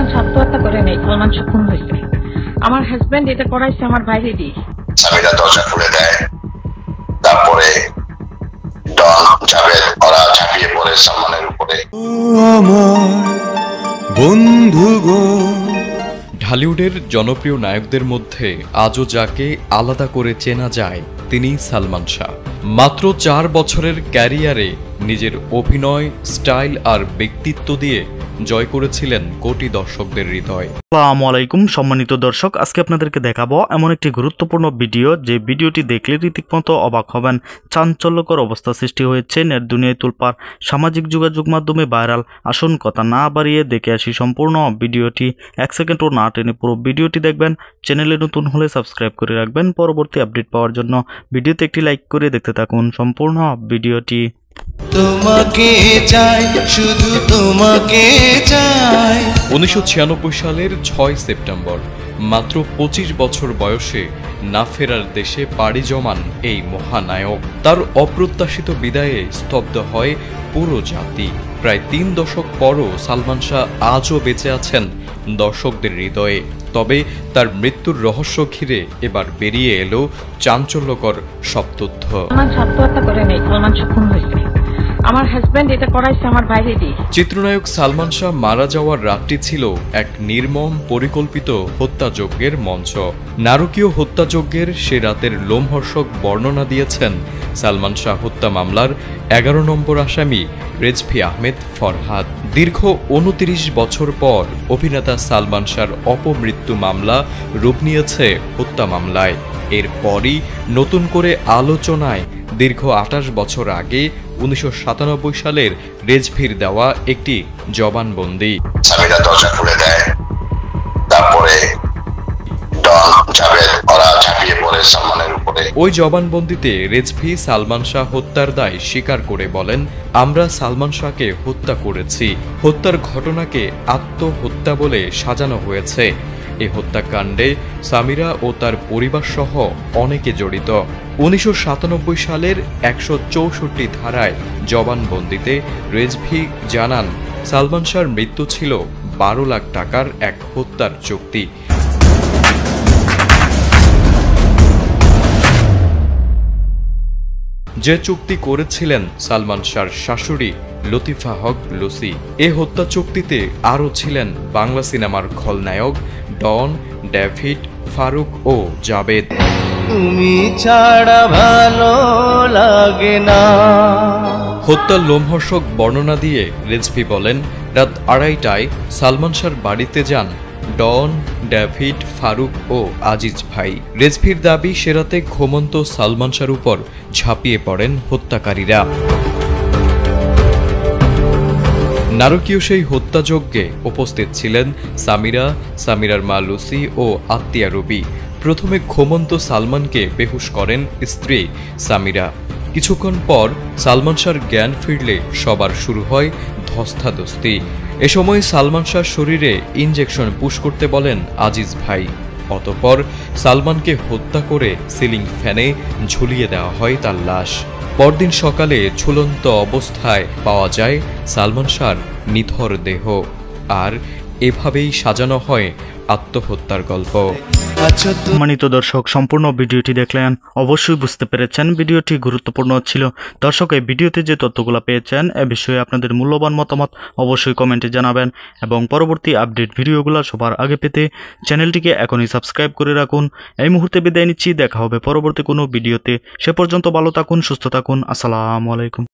সালমান আত্মহত্যা করে নেই, সালমান খুন হয়েছে। আমার হাজবেন্ড এটা করাইছে আমার বাইরে দিয়ে। সামিরা দরজা খুলে দেয়, তারপরে ডন, জাভেদ ওরা ঝাঁপিয়ে পড়ে সালমানের উপরে। আমার বন্ধু গো। ঢালিউডের জনপ্রিয় নায়কদের মধ্যে আজও যাকে আলাদা করে চেনা যায় তিনি সালমান শাহ। মাত্র 4 বছরের ক্যারিয়ারে নিজের অভিনয়, স্টাইল আর ব্যক্তিত্ব দিয়ে জয় করেছিলেন কোটি দর্শকদের হৃদয়। আসসালামু আলাইকুম সম্মানিত দর্শক, আজকে আপনাদেরকে দেখাবো এমন একটি গুরুত্বপূর্ণ ভিডিও যে ভিডিওটি দেখলে রীতিমতো অবাক হবেন। চাঞ্চল্যকর অবস্থা সৃষ্টি হয়েছে, নেট দুনিয়ায় তুলপার, সামাজিক যোগাযোগ মাধ্যমে ভাইরাল। আসুন কথা না বাড়িয়ে দেখে আসি সম্পূর্ণ ভিডিওটি। 1 সেকেন্ডও না টেনে পুরো ভিডিওটি দেখবেন। চ্যানেলে নতুন হলে সাবস্ক্রাইব করে রাখবেন পরবর্তী আপডেট পাওয়ার জন্য। ভিডিওতে একটি লাইক করে দেখতে থাকুন সম্পূর্ণ ভিডিওটি। তোমাকে চাই, শুধু তোমাকে চাই। 1996 সালের 6 সেপ্টেম্বর মাত্র 25 বছর বয়সে না ফেরার দেশে পাড়ি জমান এই মহানায়ক। তার অপ্রত্যাশিত বিদায়ে স্তব্ধ হয় পুরো জাতি। প্রায় 3 দশক পরও সালমান শাহ আজও বেঁচে আছেন দর্শকদের হৃদয়ে। তবে তার মৃত্যুর রহস্য ঘিরে এবার বেরিয়ে এলো চাঞ্চল্যকর সব তথ্য। সালমান আত্মহত্যা করে নেই, সালমান খুন হয়েছে। আমার হাজবেন্ড এটা করাইছে আমার বাইরে দিয়ে। চিত্রনায়ক সালমান শাহ মারা যাওয়ার রাতটি ছিল এক নির্মম পরিকল্পিত হত্যাযজ্ঞের মঞ্চ। নারকীয় হত্যাযজ্ঞের সে রাতের লোমহর্ষক বর্ণনা দিয়েছেন সালমান শাহ হত্যা মামলার 11 নম্বর আসামি রেজভি আহমেদ ফরহাদ। দীর্ঘ 29 বছর পর অভিনেতা সালমান শাহর অপমৃত্যু মামলা রূপ নিয়েছে হত্যা মামলায়। এরপরই নতুন করে আলোচনায় দীর্ঘ 28 বছর আগে 1997 সালের রেজভির দেওয়া একটি জবানবন্দি। সামিরা দরজা খুলে দেয়, তারপরে ডন, জাভেদ ওরা ঝাঁপিয়ে পড়ে সালমানের উপরে। ওই জবানবন্দিতে রেজভি সালমান শাহ হত্যার দায় স্বীকার করে বলেন, আমরা সালমান শাহকে হত্যা করেছি। হত্যার ঘটনাকে আত্মহত্যা বলে সাজানো হয়েছে। এই হত্যাকাণ্ডে সামিরা ও তার পরিবার সহ অনেকে জড়িত। 1997 সালের 164 ধারায় জবানবন্দিতে রেজভি জানান, সালমান শাহর মৃত্যু ছিল 12 লাখ টাকার এক হত্যার চুক্তি। যে চুক্তি করেছিলেন সালমান শাহর শাশুড়ি লতিফা হক লুসি। এ হত্যা চুক্তিতে আরও ছিলেন বাংলা সিনেমার খলনায়ক ডন, ডেভিড, ফারুক ও জাবেদ। তুমি ছাড়া ভালো লাগে না। হত্যার লোমহর্ষক বর্ণনা দিয়ে রেজভি বলেন, রাত 2:30টায় সালমান শাহর বাড়িতে যান ডন, ডেভিড, ফারুক ও আজিজ ভাই। রেজভির দাবি, সে রাতে ঘুমন্ত সালমান শাহর উপর ঝাঁপিয়ে পড়েন হত্যাকারীরা। নারকীয় সেই হত্যাযজ্ঞে উপস্থিত ছিলেন সামিরা, সামিরার মা লুসি ও আত্মীয়া রুবি। প্রথমে ঘুমন্ত সালমানকে বেহুশ করেন স্ত্রী সামিরা। কিছুক্ষণ পর সালমান শাহর জ্ঞান ফিরলে সবার শুরু হয় ধস্তাধস্তি। এ সময় সালমান শাহর শরীরে ইনজেকশন পুশ করতে বলেন আজিজ ভাই। অতঃপর সালমানকে হত্যা করে সিলিং ফ্যানে ঝুলিয়ে দেওয়া হয় তার লাশ। পরদিন সকালে ঝুলন্ত অবস্থায় পাওয়া যায় সালমান শাহর নিথর দেহ। আর এভাবেই সাজানো হয় আত্মহত্যার গল্প। সম্মানিত দর্শক, সম্পূর্ণ ভিডিওটি দেখলেন, অবশ্যই বুঝতে পেরেছেন ভিডিওটি গুরুত্বপূর্ণ ছিল। দর্শক, এই ভিডিওতে যে তথ্যগুলো পেয়েছেন এ বিষয়ে আপনাদের মূল্যবান মতামত অবশ্যই কমেন্টে জানাবেন এবং পরবর্তী আপডেট ভিডিওগুলো সবার আগে পেতে চ্যানেলটিকে এখনই সাবস্ক্রাইব করে রাখুন। এই মুহূর্তে বিদায় নিচ্ছি, দেখা হবে পরবর্তী কোনো ভিডিওতে। সে পর্যন্ত ভালো থাকুন, সুস্থ থাকুন। আসসালামু আলাইকুম।